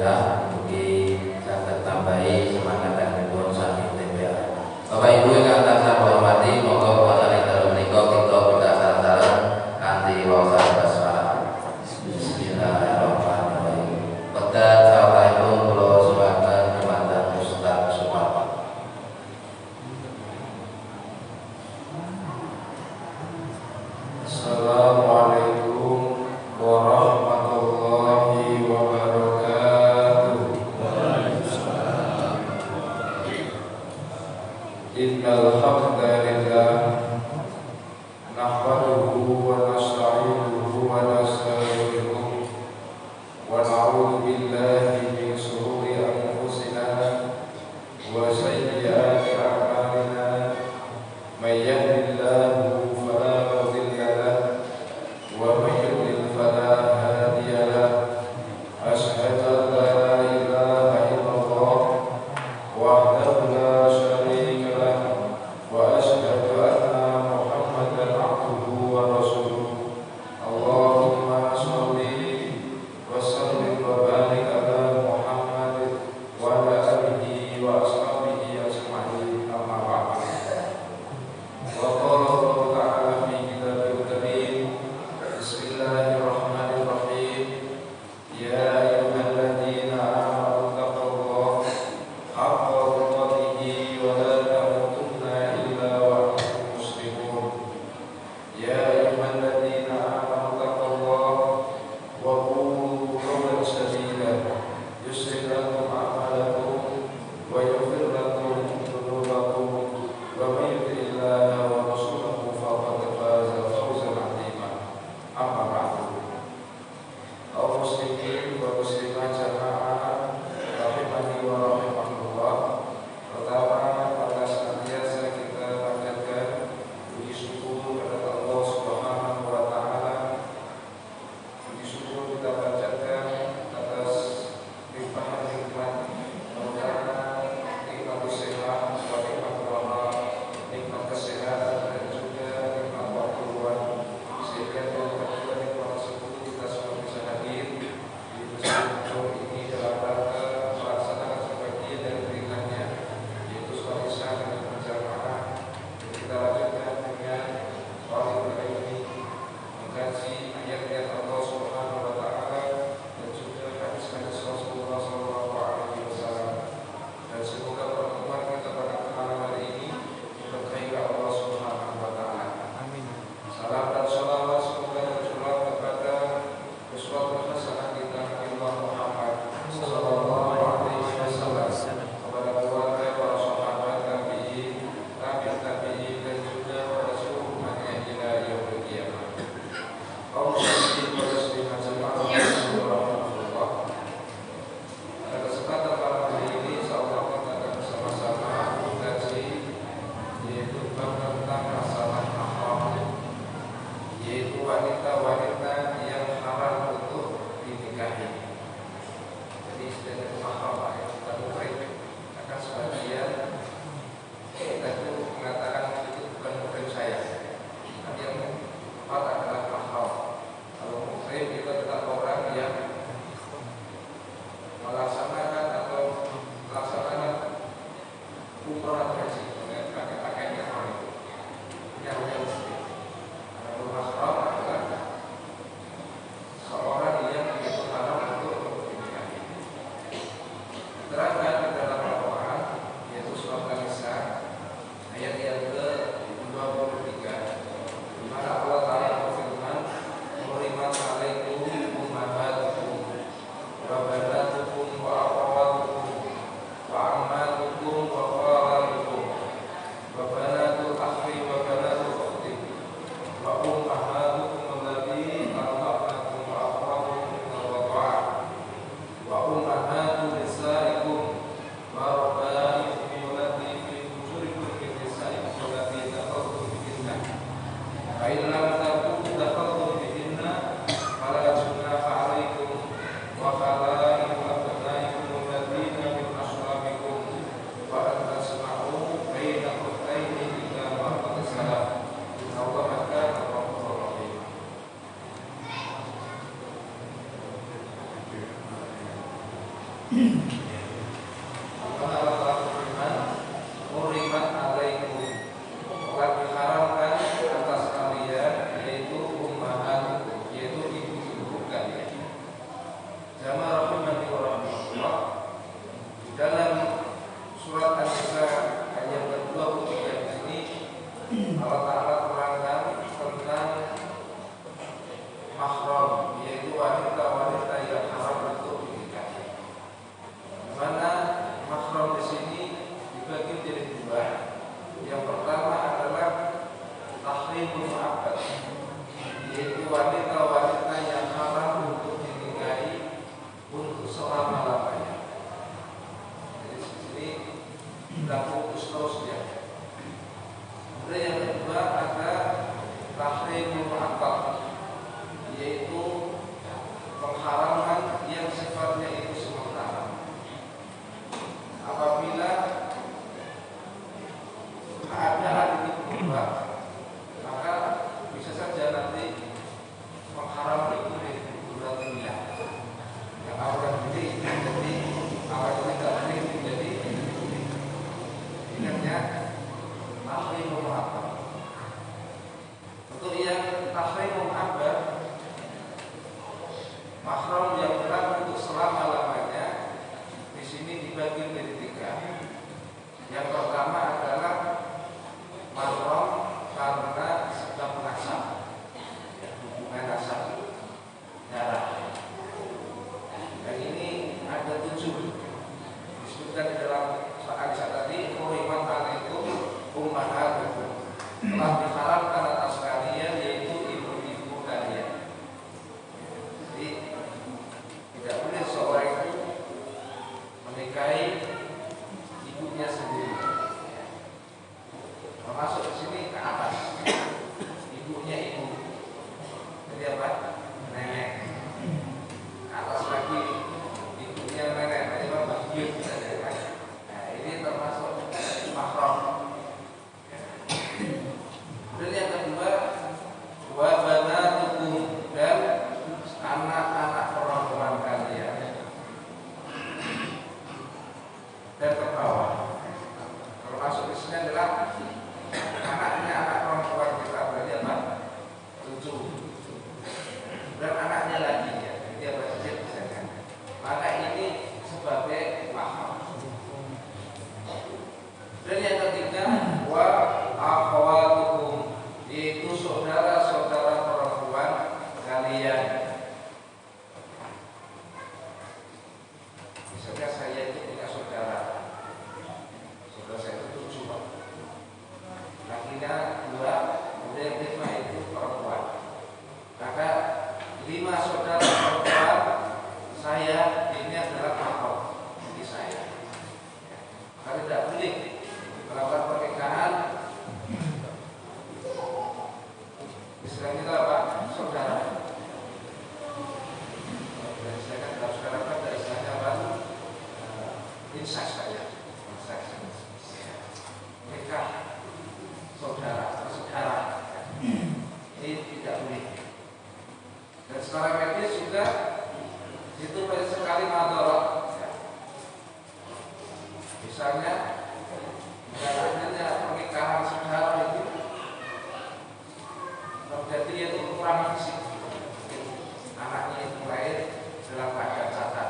Alhamdulillah mugi saged tambahi semangat danipun saking TPA. Bapak Ibu ingkang tansah hormati, monggo puasane dalu menika kita berdasar sareng kanthi wawasan basmalah. Bismillahirrahmanirrahim. Pedhat sawetawipun kula suwun dumateng Ustaz Sumarno. Assalamualaikum warahmatullahi wabarakatuh. Innal hamdalillah nahmaduhu wa nasta'inuhu wa nastaghfiruh wa na'udzu billahi min shururi anfusina wa sayyiati a'malina. May yahdihillahu fala mudilla lahu wa may yudlil fala hadiya lahu. Asyhadu an la ilaha illallah wahdahu la syarika lahu wa asyhadu anna Muhammadan abduhu wa rasuluh. Allahumma shalli wa sallim wa barik ala Muhammad wa ala alihi wa ashabihi ajma'in. Amma ba'd. Wa qala Allah ta'ala fi kitabil karim. Bismillahirrahmanirrahim. Ya ayyuhalladzina amanu taqullaha haqqa tuqatih wa la tamutunna illa wa antum muslimun. Ya ayyuhalladzina amanu taqullaha wa qulu qawlan sadida yuslih lakum a'malakum wa yaghfir lakum dhunubakum wa may yuti'illaha wa rasulahu faqad faza fawzan 'azima. Amma ba'du. Kaum muslimin wa muslimat jamaah rahimani wa rahimakumullah. Pertama, pada senantiasa kita panjatkan puji syukur kepada Allah Subhanahu wa taala. Puji syukur kita panjatkan atas limpahan nikmat, terutama nikmat sehat, nikmat rahmat, nikmat kesehatan dan juga nikmat waktu luang, sehingga dengan berkat nikmat tersebut kita semua bisa hadir di masjid ini dalam rangka melaksanakan sebagian dari perintahnya, yaitu sholat isya dengan berjamaah. Dan kita lanjutkan dengan sholat ilmi, mengkaji ayat-ayat Allah Subhanahu wa taala dan juga hadis-hadis Rasulullah sallallahu alaihi wasallam. Dan semoga pertemuan kita pada malam hari ini diberkahi Allah Subhanahu wa taala. Amin. Salam dan shalawat semoga tercurah kepada uswatun hasanah kita Nabi Muhammad sallallahu alaihi wasallam, kepada keluarga, para sahabat, tabi'in, tabi'in dan juga pada seluruh umatnya ila yaumil qiyamah. Kaum muslimin wa muslimat jamaah rahimahullah. Pada kesempatan malam hari ini insyaallah kita akan bersama-sama mengkaji yaitu bab tentang masalah mahram, yaitu wanita-wanita yang haram untuk dinikahi. Jadi istilah mahram yang kita murid akan sebagian kita itu mengatakan itu bukan murid saya, tapi yang tepat adalah mahram. Kalau murid itu adalah orang yang melaksanakan atau melaksanakan umrah haji dengan pakai ihram itu. Ini namanya muslim. Adapun mahram adalah seorang yang itu haram untuk dinikahi. Terangkan di dalam Al-Quran, yaitu surat An-Nisa ayat yang ke-23, di mana Allah Ta'ala berfirman, "Hurimat 'alaikum ummahatukum wa banatukum wa akhawatukum wa ammatukum wa khalatukum wa banatul akhi wa banatul ukhti wa ummahatukum allati arda'nakum wa akhawatukum min ar-radha'ah wa ummahatu nisaikum wa rabbaikum allati fi hujurikum min nisaikum allati dakhaltum bihinna fa in lam takunu dakhaltum bihinna fala junaha 'alaikum wa khalaikum Karena Allah telah berfirman, "Hurrimat alaikum," telah diharamkan atas kalian, yaitu ummahatukum, yaitu ibu-ibu kalian. Jamaah rahimani wa rahmatullah. Dalam surat An-Nisa ayat ke-23 di sini Allah Ta'ala terangkan tentang mahram, yaitu wanita-wanita yang haram untuk dinikahi. Mana mahram di sini dibagi menjadi dua. Yang pertama adalah tahrimul mu'abbad, yaitu wanita-wanita yang haram untuk dinikahi untuk selama-lamanya. Jadi di sini tidak fokus terus ya. Kemudian yang kedua ada tahrimul mu'abbad, yaitu pengharaman yang sifatnya itu sementara. Apabila keadaan itu berubah, maka bisa saja nanti pengharaman itu berubah dunia. Yang awalnya ini jadi awalnya tidak ini menjadi ingatnya tahrimul mu'abbad. Untuk yang tahrimul mu'abbad, mahram yang berlaku untuk selama-lamanya, di sini dibagi menjadi tiga. Yang pertama adalah mahram karena sebab nasab, hubungan nasab darah. Dan ini ada 7 disebutkan di dalam hadis tadi, "Hurrimat alaikum ummahatukum," telah diharamkan atas kalian, yaitu ibu-ibu kalian. Jadi tidak boleh seorang itu menikahi ibunya sendiri. Termasuk di sini ke atas, ibunya ibu. Jadi apa? Nenek. Ke atas lagi ibunya nenek. Jadi apa? Yud saja kan. Nah, ini termasuk mahram. Dan yang kedua, wa banatukum, dan anak-anak perempuan kalian. Dan ke bawah, termasuk di sini adalah anaknya anak perempuan kita, berarti apa? 7. Dan anaknya lagi ya, jadi apa saja misalkan. Maka ini sebagai mahram. Dan yang ketiga, wa akhwatukum, yaitu saudara-saudara perempuan kalian. Misalnya saya itu punya saudara saya itu 7, lakinya 2, kemudian 5 itu perempuan. Maka 5 saudara perempuan saya ini adalah mahram bagi saya. Maka tidak boleh melakukan pernikahan istilah kita apa? Saudara. Dan istilahnya dalam saudara kan ada istilahnya apa? Incest saja. Nikah saudara. Ini tidak boleh. Dan secara medis juga itu banyak sekali madarat. Misalnya adanya pernikahan saudara itu terjadi yaitu kekurangan fisik. Anaknya itu lahir dalam keadaan cacat,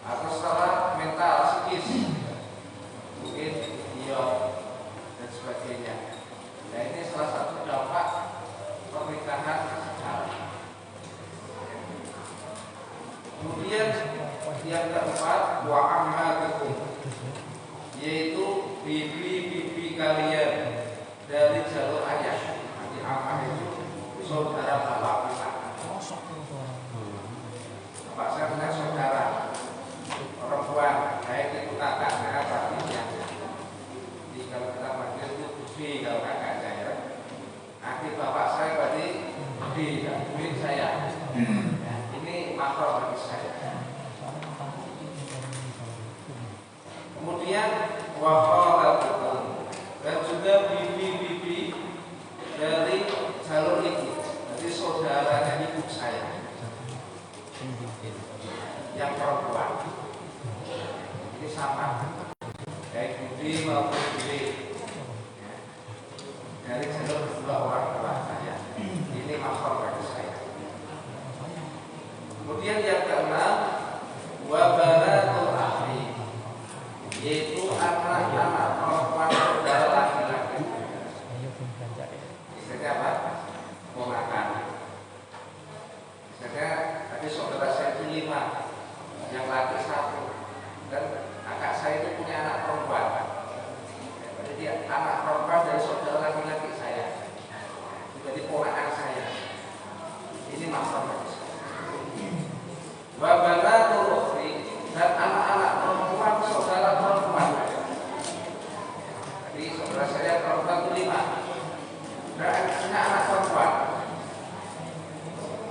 atau secara mental, psikis, mungkin idiot dan sebagainya. Nah, ini salah satu dampak pernikahan saudara. Kemudian yang keempat, wa ammatukum, yaitu bibi-bibi kalian dari jalur ayah. Nanti ammah itu saudara bapak kita. Bapak saya punya saudara perempuan, baik itu kakaknya atau adiknya. Jadi kalau kita panggil itu bibi, kalau kakaknya ya. Adik bapak saya berarti bibi, dan bibi saya. Ya, ini mahram bagi saya. Kemudian wa khalatukum, dan juga bibi-bibi dari jalur ibu, jadi saudaranya ibu saya. yang perempuan. Ini sama, baik budi maupun budi. Dari jalur kedua orang tua saya, ini mahram bagi saya. Kemudian yang keenam, wabaratul ahli, yaitu anak-anak perempuan saudara laki-laki. Misalnya apa? Ponakan. Misalnya tadi saudara saya itu 5, yang laki 1, dan kakak saya itu punya anak perempuan. Jadi dia anak perempuan dari saudara laki-laki saya, jadi ponakan saya. Ini mahram bagi saya. Wabaratul ukhri, dan anak-anak perempuan saudara perempuan. Jadi saudara saya perempuan itu 5, dan punya anak perempuan,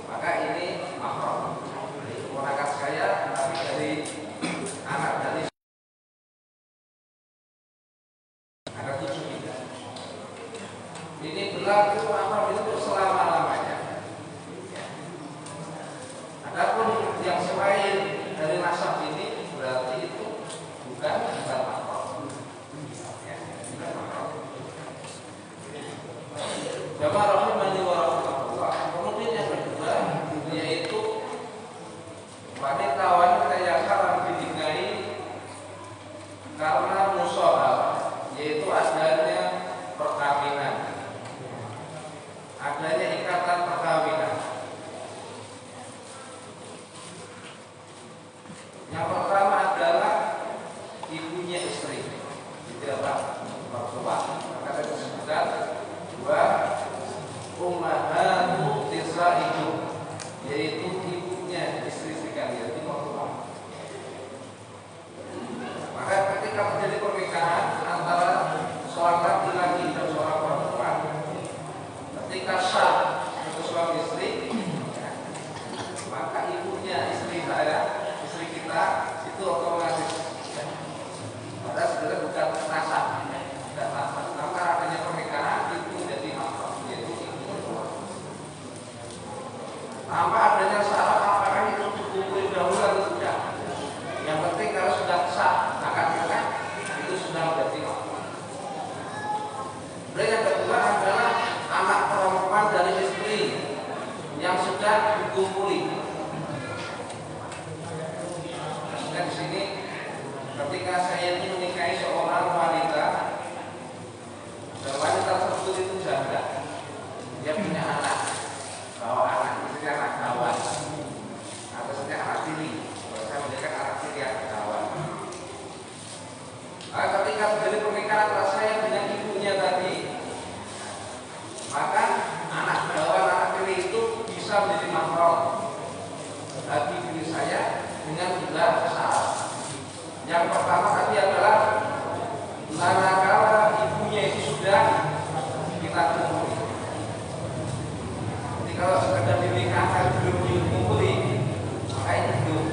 maka ini mahram. Jadi ponakan saya, tapi dari anak dari ada 7 juga. Ini berlaku mahram itu selama-lamanya. Adapun yang selain dari nasab ini berarti itu bukan mahram. Ya, bukan mahram. Jamaah rahimani wa rahmatullah. Kemudian yang kedua yaitu wanita yang haram dinikahi karena musyawarah, yaitu adanya perkawinan, adanya ikatan perkawinan. Yang pertama adalah ibunya istri, itu apa? Mertua. Maka disebutkan dua ummahatu nisaikum, yaitu ibunya istri kalian, itu mertua. Maka ketika terjadi pernikahan antara seorang laki-laki dan seorang perempuan, ketika sah itu suami istri, maka ibunya istri saya, istri kita itu otomatis. Padahal sebenarnya bukan nasab, bukan nasab. Maka adanya pernikahan itu menjadi mahram, yaitu ibu mertua. Tanpa adanya syarat apakah itu dikumpulin dahulu atau tidak. Yang penting kalau sudah sah akad nikah itu sudah menjadi mahram. Dan yang kedua adalah anak perempuan dari istri yang sudah dikumpuli. Maksudnya di sini ketika saya ini menikahi seorang wanita, dan wanita tersebut itu janda, dia punya anak, bawa anak, misalnya anak kawan, atau misalnya anak tiri. Kalau saya menjadikan anak tiri anak kawan. Nah, ketika terjadi pernikahan antara saya dengan ibunya tadi, maka anak kawan, anak tiri itu bisa menjadi mahram bagi diri saya dengan 3 syarat. Yang pertama tadi adalah manakala ibunya itu sudah kita kumpuli. Jadi kalau sekedar dinikahkan belum dikumpuli, maka itu belum.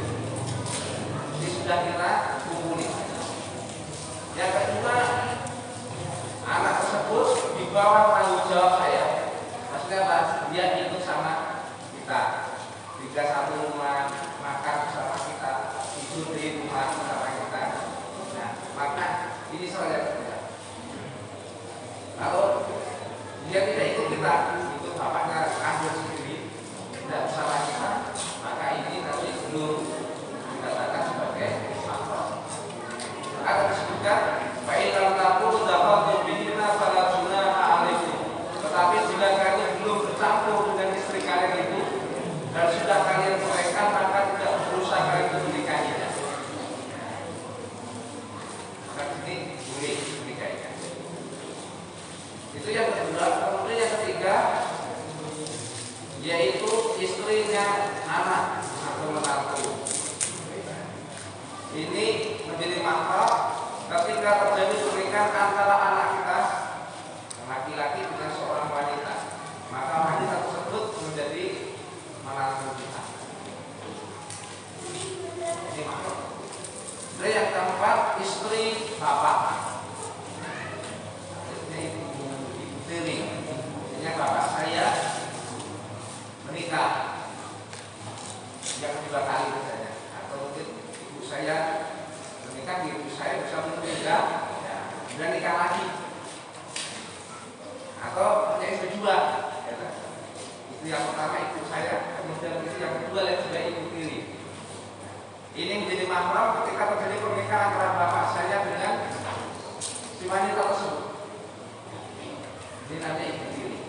Jadi sudah kita kumpuli. Yang kedua, anak tersebut di bawah tanggung jawab saya. Maksudnya apa? Dia ikut sama kita, tinggal satu rumah, makan bersama kita, tidur di rumah bersama kita. Nah, maka ini soal yang kedua. Kalau dia tidak ikut kita, ikut bapaknya ambil sendiri, tidak bersama kita, maka ini nanti belum dikatakan sebagai mahram. Maka disebutkan fa'ilam taqulu dafa'tu bihina fala junaha 'alaikum. Tetapi jika kalian belum bercampur dengan istri kalian itu dan sudah kalian ceraikan, maka tidak berusaha kalian untuk menikahinya. Maka ini boleh menikahinya. Itu yang kedua. Kemudian yang ketiga yaitu istrinya anak atau menantu. Ini menjadi mahram ketika terjadi pernikahan antara anak kita laki-laki dengan seorang wanita, maka wanita tersebut menjadi menantu kita. Ini mahram. Dan yang keempat, istri bapak, istri ibu tiri. Ini bapak saya menikah yang kedua kali misalnya, atau mahram ketika terjadi pernikahan antara bapak saya dengan si wanita tersebut. Jadi nanti berdiri.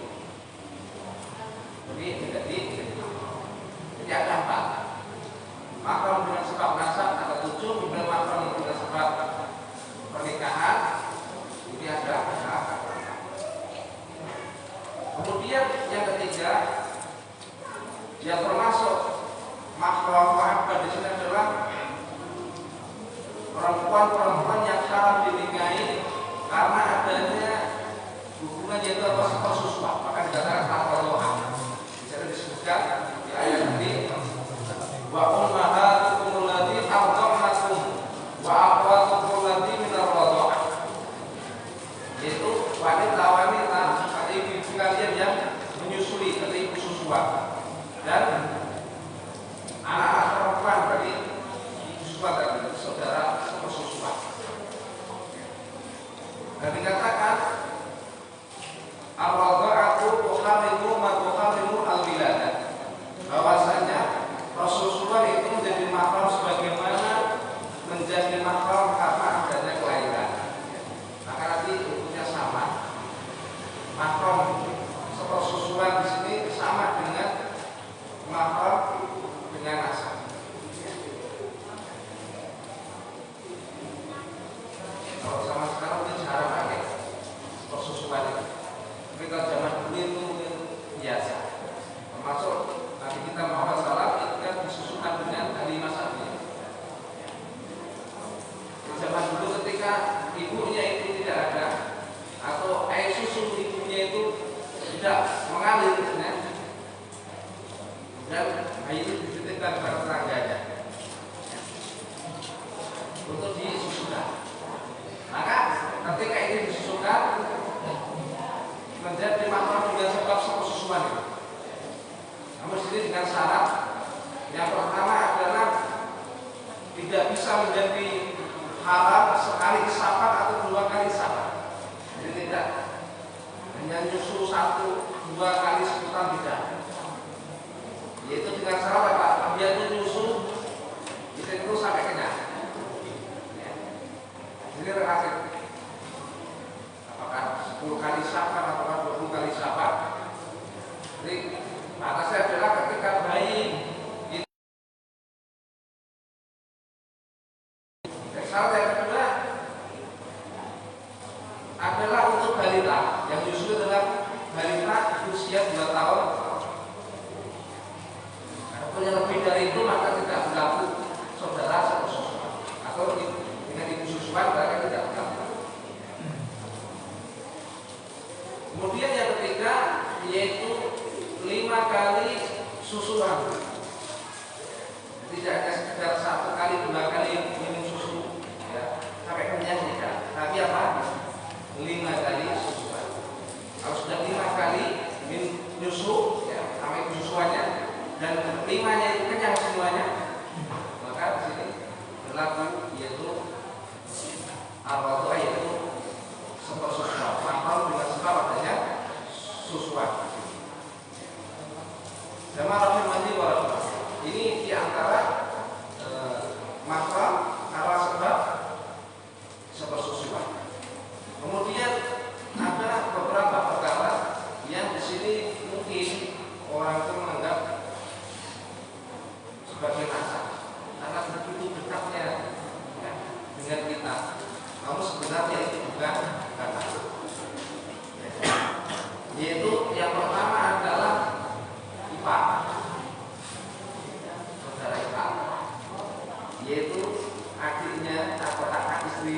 Jadi ada 4. Mahram dengan sebab nasab ada 7, kemudian mahram dengan sebab pernikahan ini ada. Kemudian yang ketiga, yang termasuk mahram mahabbah di sini adalah perempuan-perempuan yang haram dinikahi karena adanya hubungan yaitu persusuan, maka dikatakan al-qadha. Bisa disebutkan di ayat ini, wa ummahatukum allati arda'nakum wa akhwatukum allati min ar-radha'ah, yaitu wanita-wanita ibu kalian yang menyusui atau ibu susuan dan anak-anak perempuan dari ibu susuan tadi, saudara sepersusuan. Dan dikatakan ar-radha'atu tuharrimu ma tuharrimu al-wiladah, bahwasanya persusuan itu menjadi mahram sebagaimana menjadi mahram karena adanya kelahiran. Maka nanti hukumnya sama. Mahram sepersusuan di sini sama dengan mahram dengan nasab. Kalau sama sekarang mungkin jarang pakai persusuan itu. Tapi kalau zaman dulu itu mungkin biasa. Termasuk Nabi kita Muhammad SAW itu kan disusukan dengan ahli nasabnya. Di zaman dulu ketika ibunya itu tidak ada atau air susu ibunya itu tidak mengalir, dan bayi itu dititipkan kepada tetangganya untuk disusukan. Maka ketika ini disusukan menjadi mahram dengan sebab sepersusuan itu. Namun sini dengan syarat yang pertama adalah tidak bisa menjadi haram sekali isapan atau 2 kali isapan. Jadi tidak hanya nyusu 1-2 kali sebutan, tidak. Yaitu dengan syarat apa? Dia itu nyusu itu sampai kenyang. Ya. Jadi relatif. Apakah 10 kali isapan atau 20 kali isapan? Jadi batasnya adalah ketika bayi itu. Syarat yang kedua adalah untuk balita, yang justru adalah balita usia 2 tahun. Kalau yang lebih dari itu maka tidak berlaku saudara sepersusuan, atau dengan ibu susuan mereka tidak berlaku. Kemudian yang ketiga yaitu 5 kali susuan. Tidak hanya sekedar 1 kali 2 kali minum susu, ya, sampai kenyang tidak. Tapi apa? 5 kali susuan. Kalau sudah 5 kali minum susu, ya, sampai susuannya dan 5-nya itu kenyang semuanya, maka di sini berlaku yaitu ar-radha'ah, yaitu sepersusuan. Mahram dengan sebab adanya susuan. Jamaah rahimani wa rahimah. Ini diantara mahram karena sebab sepersusuan. Kemudian ada beberapa perkara yang di sini mungkin orang itu menganggap sebagai nasab karena begitu dekatnya, ya, dengan kita. Namun sebenarnya itu bukan nasab. Yaitu yang pertama adalah ipar, saudara ipar, yaitu adiknya atau kakak istri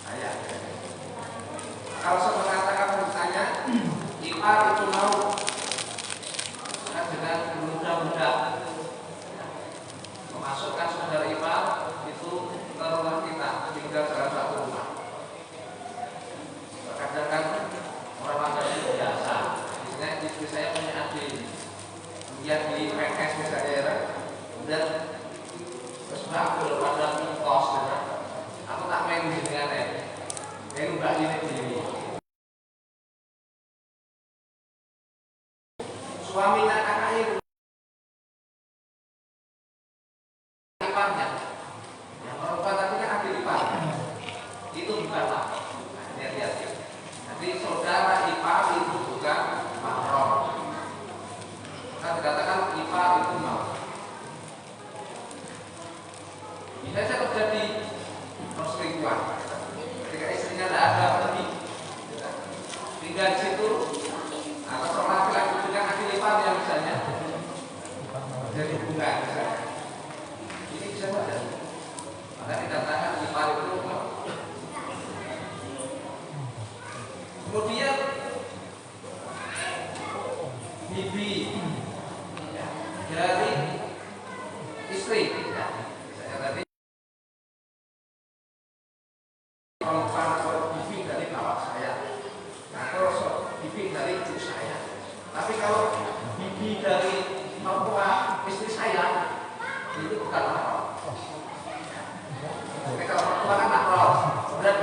saya. Kalau saya mengatakan misalnya ipar itu mau dengan mudah-mudah memasukkan saudara ipar itu ke rumah kita, tinggal dalam satu rumah. Kadang kan orang ada itu biasa. Misalnya istri saya punya adik, dia di PNS misalnya, dan terus aku pada kos, aku tak main di dengan ini mbak ini. Suaminya kakaknya itu iparnya, bisa saja terjadi perselingkuhan. Ketika istrinya tidak ada pergi, tinggal di situ, atau seorang laki-laki dengan akhir iparnya misalnya, jadi hubungan misalnya. Ini bisa saja. Maka dikatakan ipar itu. Kemudian bibi dari istri, ya, misalnya tadi perempuan atau bibi dari bapak saya, atau bibi dari ibu saya. Tapi kalau bibi dari mertua istri saya, itu bukan mahram. Jadi kalau mertua kan mahram, dan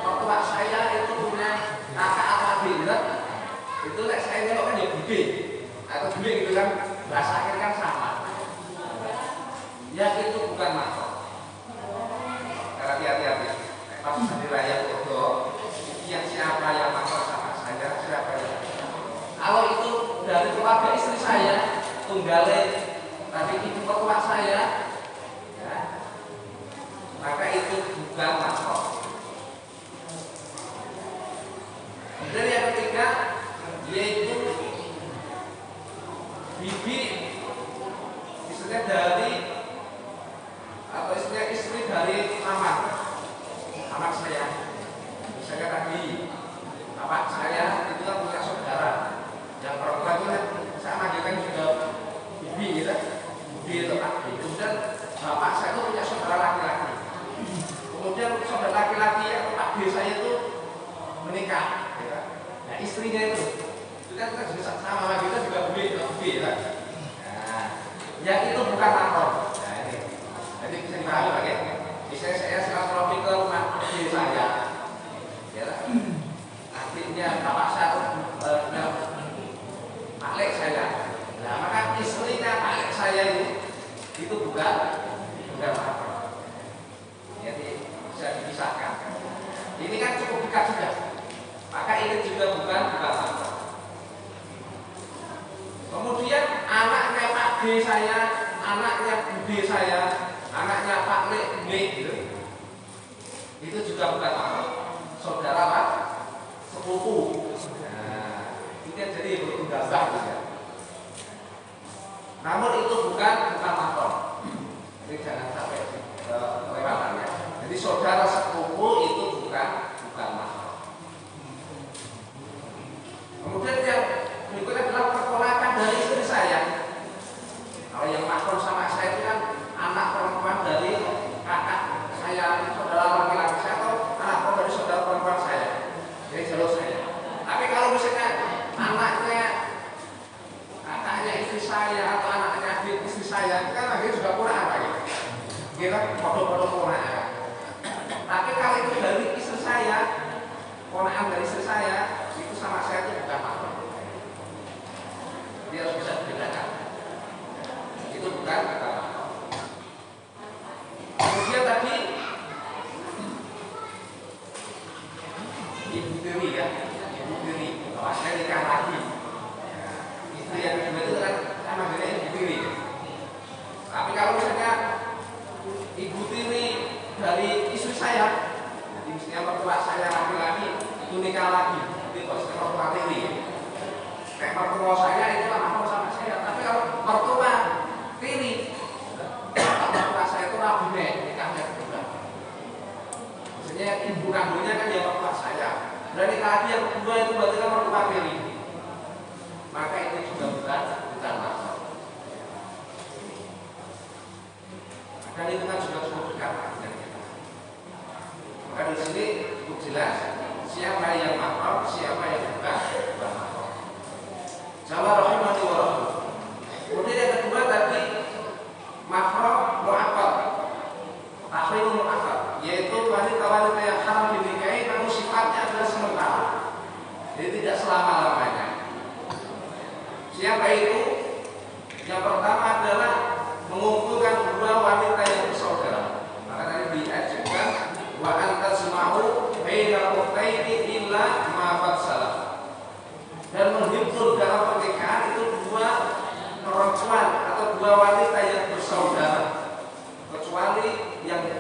mertua saya itu punya kakak atau adik, itu saya nengok kan ya bibi atau bibi gitu kan, bahasa akhir kan sama. Ya itu bukan mahram. Hati-hati. Pas hari raya foto, yang siapa yang mahram sama saya, siapa yang. Kalau itu dari keluarga istri saya, tunggale tadi ibu mertua saya, ya, maka itu bukan mahram. Kemudian yang ketiga yaitu bibi istrinya dari atau istrinya istri dari anak saya. Misalnya tadi bapak saya itu kan punya saudara yang perempuan itu saya manggilkan juga bibi gitu, bibi itu pak. Kemudian bapak saya itu punya saudara laki-laki. Kemudian saudara laki-laki atau pak B saya itu menikah. Nah istrinya itu kan kita juga sama lagi, kita juga bibi kan. Nah, yang itu bukan mahram. Nah ini, jadi bisa dipahami Pak ya. Misalnya saya silaturahmi ke rumah bibi saya, ya lah. Artinya bapak saya Pak Lek saya. Nah maka istrinya Pak Lek saya itu bukan mahram. Jadi bisa dipisahkan. Ini kan cukup dekat juga. Maka ini juga bukan mahram. Kemudian anaknya Pak D saya, anaknya Bude saya, anaknya Pak Lek B itu juga bukan mahram. Saudara Pak sepupu. Nah, ini kan jadi bertunggal juga. Namun itu bukan mahram. Jadi jangan sampai kelewatan ya. Jadi saudara sepupu itu bukan mahram. Kemudian yang berikutnya adalah keponakan dari istri saya. Kalau yang mahram sama saya itu kan anak perempuan dari kakak saya, saudara laki-laki saya, atau anak perempuan dari saudara perempuan saya, dari jalur saya. Tapi kalau misalnya anaknya kakaknya istri saya atau anaknya adik istri saya, itu kan akhirnya juga kurang lagi. Kita foto-foto ponakan. Tapi kalau itu dari istri saya, ponakan dari istri saya, itu sama saya itu bukan mahram. Dia harus bisa dibedakan. Itu bukan mahram. Kemudian tadi ibu tiri ya, ibu tiri. Kalau saya nikah lagi, ya, istri yang kedua itu kan namanya ibu tiri. Tapi kalau misalnya ibu tiri dari istri saya, jadi misalnya mertua saya laki-laki itu nikah lagi, itu pasti mertua tiri. Kayak mertua saya itu mahram sama saya. Tapi kalau mertua tiri, mertua saya itu rabine, nikahnya kedua. Maksudnya ibu kandungnya kan ya mertua saya. Dan nikah lagi yang kedua itu berarti kan mertua tiri. Maka itu juga bukan mahram. Dan itu kan sudah cukup dekat dengan kita. Maka di sini cukup jelas siapa yang mahram, siapa yang bukan mahram. Jamaah rahimani wa rahimah. Kemudian yang kedua tadi mahram mu'aqqad. Tahrim mu'aqqad, yaitu wanita-wanita yang haram dinikahi namun sifatnya adalah sementara. Jadi tidak selama-lamanya. Siapa itu? Yang pertama adalah mengumpulkan dua wanita yang bersaudara. Maka tadi diajukan wa antasma'u baina ukhtaini illa ma qad salaf. Dan menghimpun dalam pernikahan itu dua perempuan atau dua wanita yang bersaudara, kecuali yang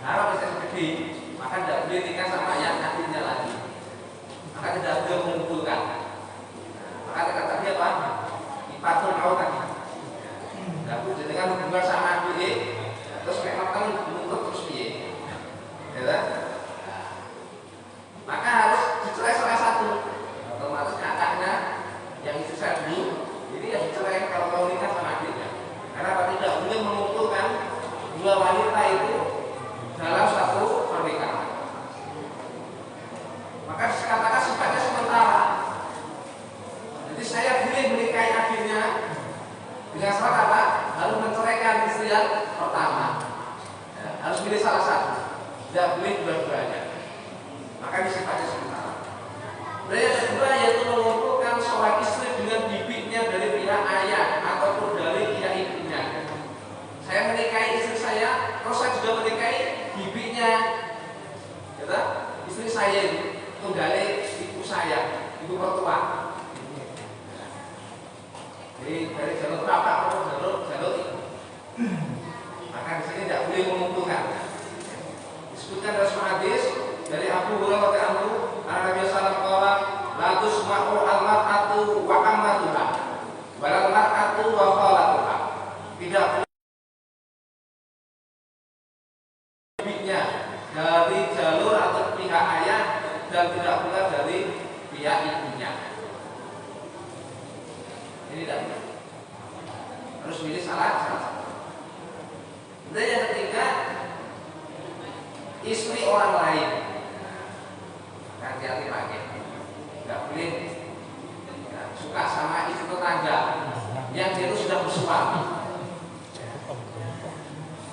Kalau misalnya gede, maka tidak boleh nikah sama yang adiknya lagi. Maka tidak boleh mengumpulkan. Maka kata tadi apa? Ipatul mau tadi. Tidak boleh dengan hubungan sama adik, terus memang kan menuntut terus piye, ya kan? Maka harus dicerai salah satu. Otomatis kakaknya yang istri saya dulu, jadi yang dicerai kalau mau nikah sama adiknya. Karena apa? Tidak boleh mengumpulkan dua wanita itu dalam satu pernikahan. Maka dikatakan sifatnya sementara. Jadi saya boleh menikahi adiknya dengan syarat apa? Harus menceraikan istri yang pertama. Ya, harus pilih salah satu. Tidak boleh dua-duanya. Maka ini sifatnya sementara. Dan yang kedua yaitu mengumpulkan seorang istri dengan bibitnya dari pihak ayah ataupun dari pihak ibunya. Saya menikahi istri saya, terus saya juga menikahi bibitnya, ya, istri saya itu tunggali ibu saya, ibu mertua. Jadi dari jalur bapak atau jalur ibu. Maka di sini tidak boleh mengumpulkan. Disebutkan dalam sebuah hadis dari Abu Hurairah radhiyallahu anhu, Nabi sallallahu alaihi wasallam, la tusma'u al-mar'atu wa ammatuha, wa al-mar'atu wa khalatuha. Tidak dari jalur atau pihak ayah dan tidak pula dari pihak ibunya. Ini tidak harus pilih salah satu. Dan yang ketiga, istri orang lain. Hati-hati pakai. Tidak boleh suka sama istri tetangga yang dia itu sudah bersuami.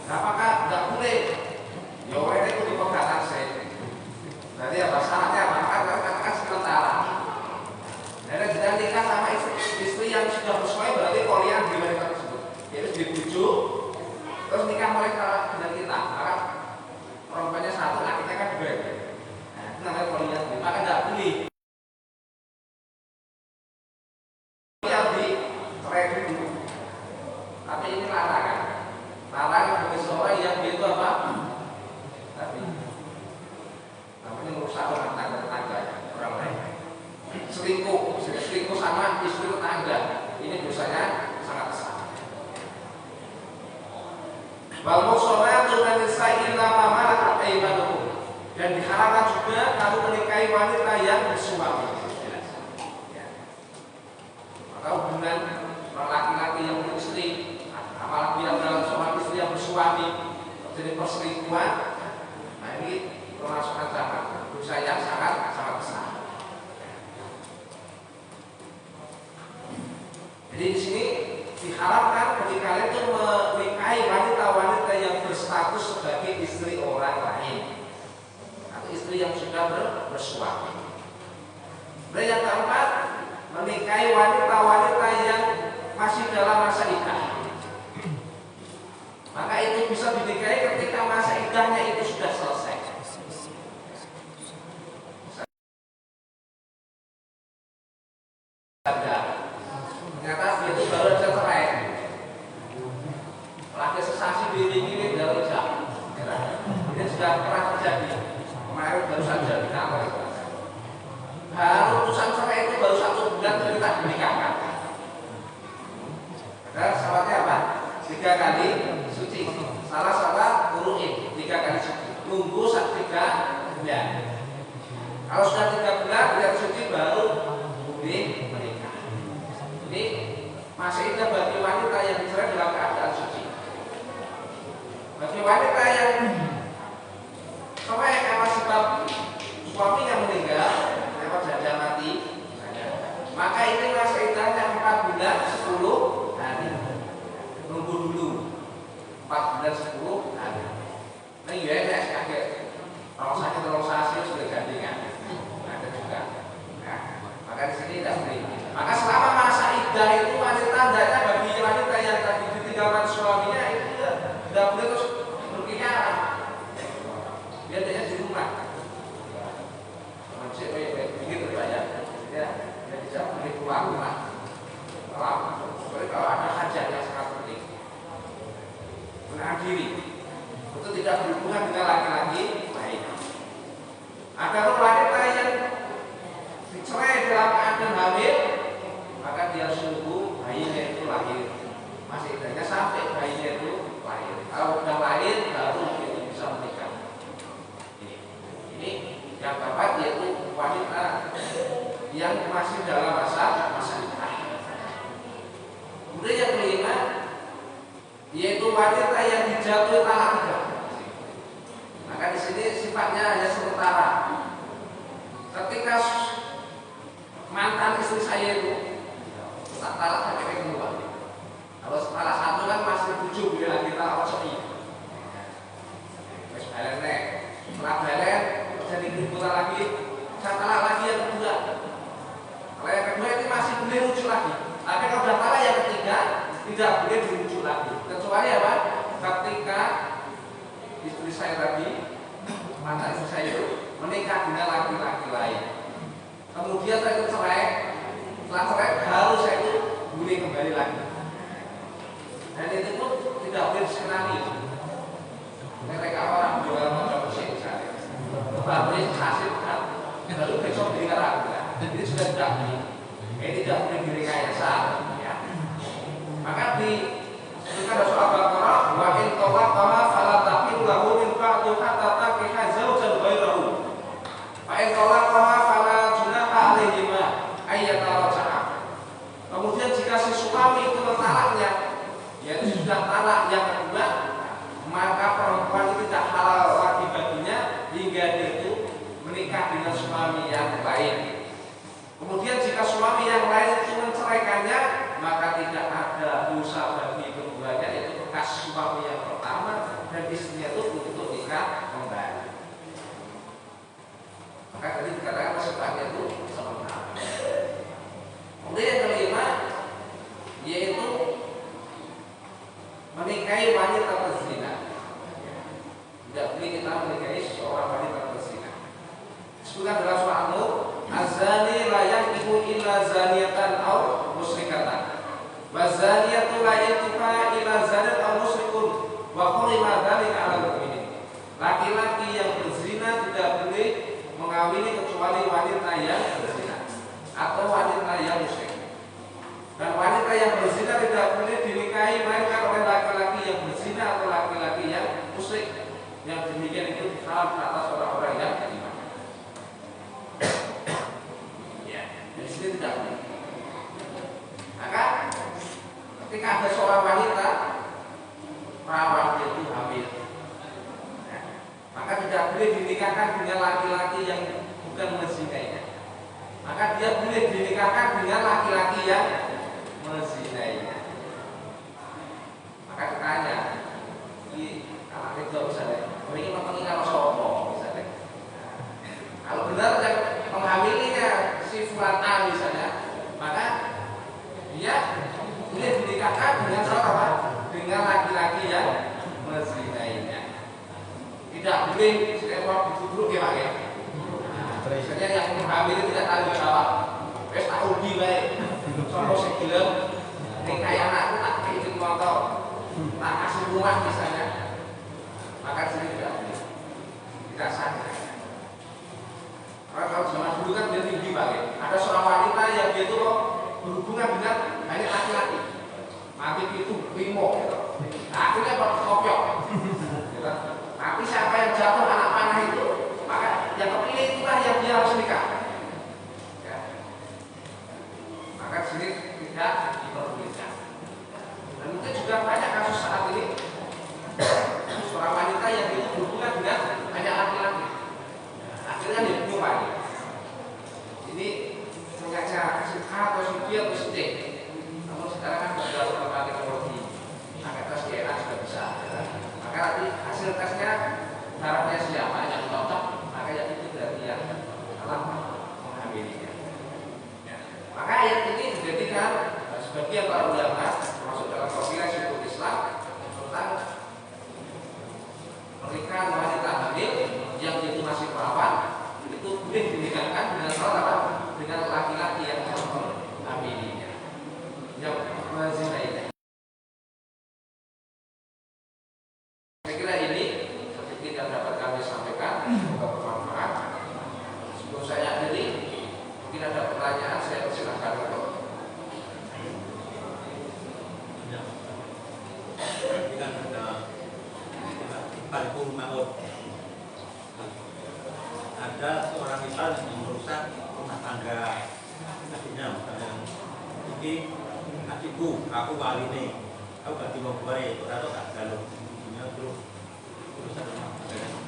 Apakah tidak boleh? Ya orang itu dipegatan saya. Berarti apa? Syaratnya apa? Katakan sementara. Dan kita nikah sama istri yang sudah bersuami berarti kalian di wanita tersebut. Yaitu dibujuk, terus nikah mereka dengan kita. Maka perempuannya satu, akhirnya kan dua. Nah, itu namanya kalian. Maka tidak boleh. Yang dicerai dulu. Tapi ini larangan. Larangan bagi seorang yang dia itu apa? Tapi namanya merusak rumah tangga orang lain. Selingkuh sama istri tetangga, ini dosanya sangat besar. Wal muhsanatu min nisa'i illa ma malakat aymanukum, dan diharamkan juga kamu menikahi wanita yang bersuami. Maka hubungan laki-laki yang beristri, apalagi yang dalam seorang istri yang bersuami, jadi perselingkuhan. Nah ini termasuk ancaman dosa yang sangat besar. Jadi di sini diharapkan bagi kalian itu menikahi wanita-wanita yang berstatus sebagai istri orang lain atau istri yang sudah bersuami. Dan yang keempat, menikahi wanita-wanita yang masih dalam masa iddah. Maka itu bisa dinikahi ketika masa iddahnya itu sudah selesai. Ternyata dia itu baru saja cerai. Laki sesasi diri dalam jam. Ini sudah pernah terjadi. Kemarin baru saja di kantor itu. Baru urusan cerai itu baru 1 bulan kita dinikahkan. Dan syaratnya apa? 3 kali suci. Salah uruin 3 kali suci. Tunggu 3 bulan. Kalau sudah 3 bulan dia suci baru boleh menikah. Ini masih ada bagi wanita yang dicerai dalam keadaan suci. Bagi wanita yang cerai karena sebab suaminya meninggal, lewat janda mati, maka ini masa iddahnya 4 bulan 10 hari. Nunggu dulu 4 bulan 10 hari. Nah iya ya, kaget. Kalau sakit terlalu sudah gandengan. Ada juga. Nah, maka di sini tidak boleh. Maka selama masa iddah itu wanita hendaknya bagi wanita yang tadi ditinggalkan suaminya itu tidak boleh terus berkeliaran. Dia adanya di rumah. Maksudnya begitu Pak ya. Dia tidak boleh keluar rumah. Kalau laki-laki lain. Adapun wanita yang dicerai dalam keadaan hamil, maka dia harus menunggu bayinya itu lahir. Masih iddahnya sampai bayinya itu lahir. Kalau sudah lahir baru dia bisa menikah. Ini yang keempat yaitu wanita yang masih dalam masa iddah. Kemudian yang kelima yaitu wanita yang dijatuhi talak tiga. Maka di sini sifatnya hanya sementara. Ketika mantan istri saya itu tak talak sampai kedua. Kalau setelah satu kan masih 7 bulan kita awal sepi. Terus balen setelah balen jadi diputar lagi, saya talak lagi yang kedua. Kalau yang kedua itu masih boleh rujuk lagi. Tapi kalau sudah talak yang ketiga tidak boleh dirujuk lagi. Kecuali apa? Ketika istri saya tadi, mantan istri saya itu menikah dengan laki-laki lain. Kemudian saya itu cerai. Setelah cerai baru saya itu boleh kembali lagi. Dan itu pun tidak boleh disenangi. Mereka orang jual motor mesin misalnya, pabrik hasil kan, lalu besok beli karaoke. Ini sudah tidak boleh. Ini tidak boleh direkayasa. Ya. Maka disebutkan dalam surah Al-Baqarah, wa in talaqaha fala tahilu lahu min ba'du hatta tankiha zawjan ghairahu. Wa in talaqaha fala junaha 'alaihima ayyataraja'a. Kemudian jika si suami itu mentalaknya, yaitu sudah talak yang kedua, maka perempuan itu tidak halal lagi baginya hingga dia itu menikah dengan suami yang lain. Kemudian jika suami yang lain itu menceraikannya, maka tidak ada dosa bagi keduanya, yaitu bekas suami yang pertama dan istrinya itu untuk nikah kembali. Maka tadi dikatakan sifatnya itu sementara. Kemudian yang kelima yaitu menikahi wanita berzina. Tidak boleh kita menikahi seorang wanita berzina. Disebutkan dalam surah An-Nur, az-zani la yankihu illa zaniyatan aw musyrikatan. Wa zaniyatu la yankihu illa zanin aw musyrikun wa hurima dzalika 'alal mu'minin. Laki-laki yang berzina tidak boleh mengawini kecuali wanita yang berzina atau wanita yang musyrik. Dan wanita yang berzina tidak boleh dinikahi melainkan oleh laki-laki yang berzina atau laki-laki yang musyrik. Yang demikian itu haram atas orang-orang yang beriman. Ya, di sini tidak boleh. Maka ketika ada seorang wanita perawan itu hamil, maka tidak boleh dinikahkan dengan laki-laki yang bukan menzinainya. Maka dia boleh dinikahkan dengan laki-laki yang menzinainya. Maka ditanya, di anak itu misalnya, ini mengingat sopo misalnya. Kalau benar yang menghamilinya si fulan A misalnya, maka dia boleh dinikahkan dengan siapa? Dengan laki-laki yang menzinainya. Tidak boleh setiap duduk ya Pak ya. Misalnya yang menghamili tidak tanggung jawab. Wes tak ugi bae. Sopo sing gelem nikahi anakku tak izin motor. Tak kasih rumah misalnya. Maka sini tidak boleh. Tidak sah. Karena kalau zaman dulu kan dia tinggi Pak ya. Ada seorang wanita yang dia itu berhubungan dengan banyak laki-laki. Mati itu primo gitu. Nah, akhirnya kopiok. Gitu. Tapi siapa yang jatuh anak panah itu, maka yang kepilih itulah yang dia harus nikah. Ya. Maka sini tidak diperbolehkan. Dan mungkin juga banyak kasus saat ini seorang wanita yang berhubungan dengan banyak laki-laki. kami sampaikan, semoga bermanfaat. Sebelum saya akhiri, mungkin ada pertanyaan, saya persilakan untuk kan ada Balkul Maut. Ada seorang ipar yang merusak rumah tangga adiknya, misalnya ini adikku, aku wali nih, aku gak mau gue itu atau gak galau ini terus urusan rumah tangga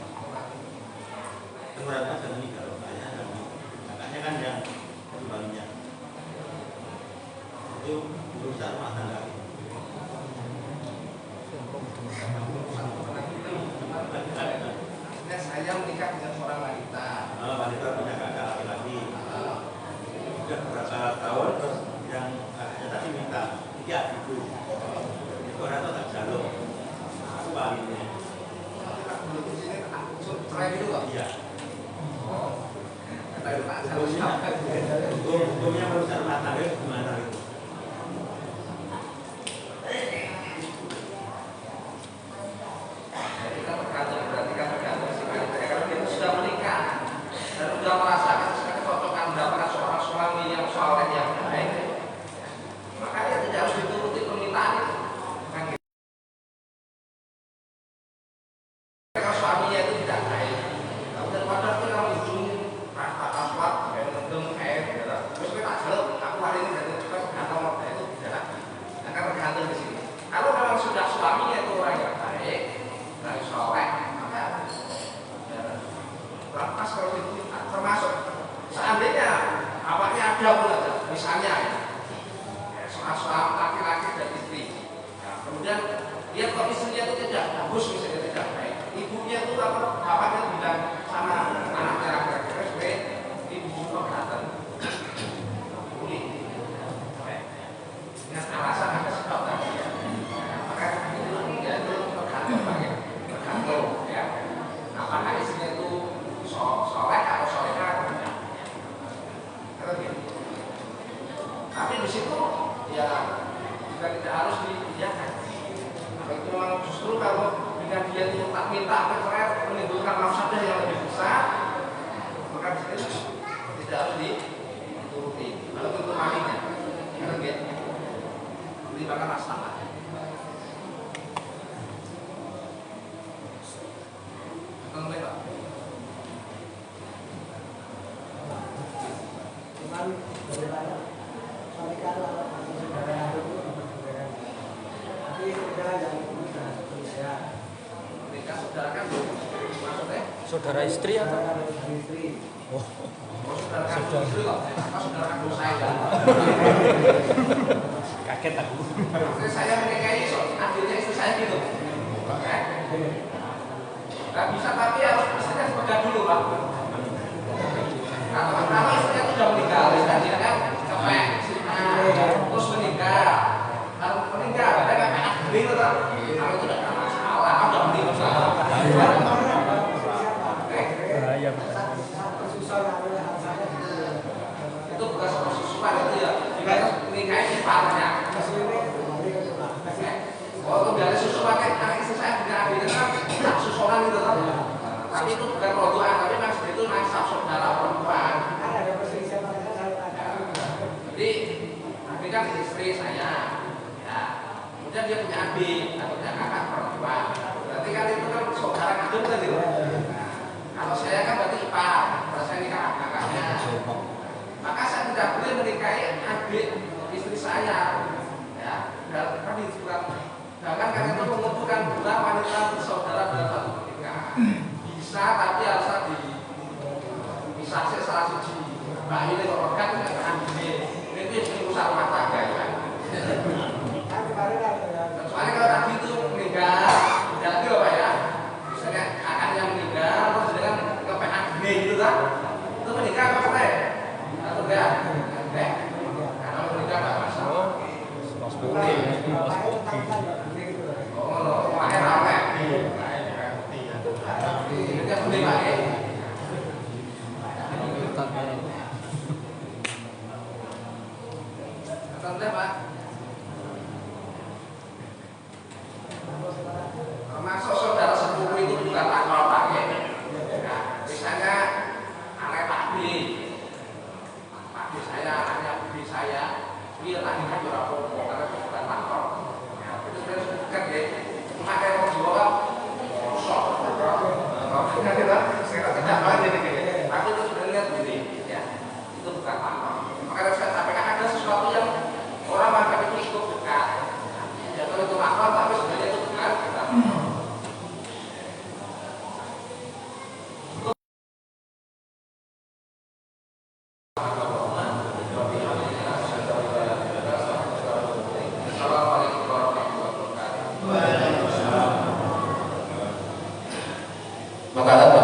kemudian aja nih kalau kakaknya kan yang walinya itu urusan rumah tangga. saya menikah dengan seorang wanita. Wanita punya kakak laki-laki. Sudah beberapa tahun terus yang kakaknya tadi minta ini adikku. Itu orang itu tak jalur. Aku walinya. Belum di sini cerai dulu kok. Iya. Hukumnya merusak rumah tangga gimana itu? Sudah merasakan kecocokan mendapatkan seorang suami yang soleh yang baik, makanya tidak harus dituruti permintaan itu. Kalau suaminya itu tidak baik, daripada itu kamu ujung rata aswat, mendung air, terus kita jelek, aku hari ini dari kita gantung itu tidak, akan tergantung di sini. Kalau memang sudah suaminya itu orang yang baik, orang soleh, maka lepas kalau itu termasuk seandainya apaknya ada pun aja, misalnya soal laki-laki dan istri, nah, kemudian dia kok istrinya itu tidak bagus, misalnya tidak baik, ibunya itu apa, bapaknya bilang sama anaknya laki-laki, ibu juga datang boleh dengan alasan ada sebab tadi ya, maka itu tergantung ya, apakah istrinya itu soleh atau solehah, tapi di situ ya juga tidak harus diiyakan. Kalau itu memang justru kalau dengan dia itu tak minta cerai menimbulkan mafsadah yang lebih besar, maka di situ tidak harus dituruti. Kalau itu malinya, karena dia melibatkan masalah. Bagaimana suamikan saudara itu tapi saudara yang sudah saya Nikah saudara kan maksudnya Saudara istri atau? istri. Oh, saudara kan istri kok, apa saudara kan saya? kaget aku. Maksudnya saya menikahi akhirnya istri saya gitu. Nggak bisa, tapi harus istrinya sepedah dulu Pak. Kalau istrinya sudah menikah, dia kan cepet, terus menikah. Kalau menikah, ada nggak kayak bingung tuh? Kalau itu tidak ada masalah, udah menikah. Bahaya. Itu bukan soal susuan itu ya. Kita menikahi iparnya. Oh, dari susuan kan anak istri saya punya adik kan tak susulan gitu kan. Tapi itu bukan rodoan, tapi maksud itu nasab saudara perempuan. Ada perselisihan mereka saya tanya. Jadi adik kan istri saya, ya. Kemudian dia punya adik atau punya kakak perempuan. Berarti kan itu kan saudara kandung kan gitu. Nah, kalau saya kan berarti ipar, kalau saya nikah kakaknya. Maka saya tidak boleh menikahi adik istri saya, ya. Dan kan disebutkan, bahkan karena itu mengumpulkan dua wanita bersaudara dalam satu pernikahan. Bisa, tapi harus bisa sih salah siji. Mbak ini kok rekat dengan adik ini urusan rumah tangga ya. Soalnya kalau tadi itu meninggal, jadi apa ya? Misalnya kakaknya meninggal, terus dengan kepengen adik gitu kan? Itu meninggal apa cerai? Atau enggak? Enggak. Kalau meninggal enggak masalah. Oh, makanya ramai. Ini kan boleh pakai. Contohnya Pak, termasuk saudara sepupu itu bukan akal pakai. saya tidak tahu ini aku itu sudah lihat ini ya itu bukan makam. Makanya saya sampaikan ada sesuatu yang orang menganggap itu cukup dekat ya kalau itu makam tapi sebenarnya itu bukan kita. Maka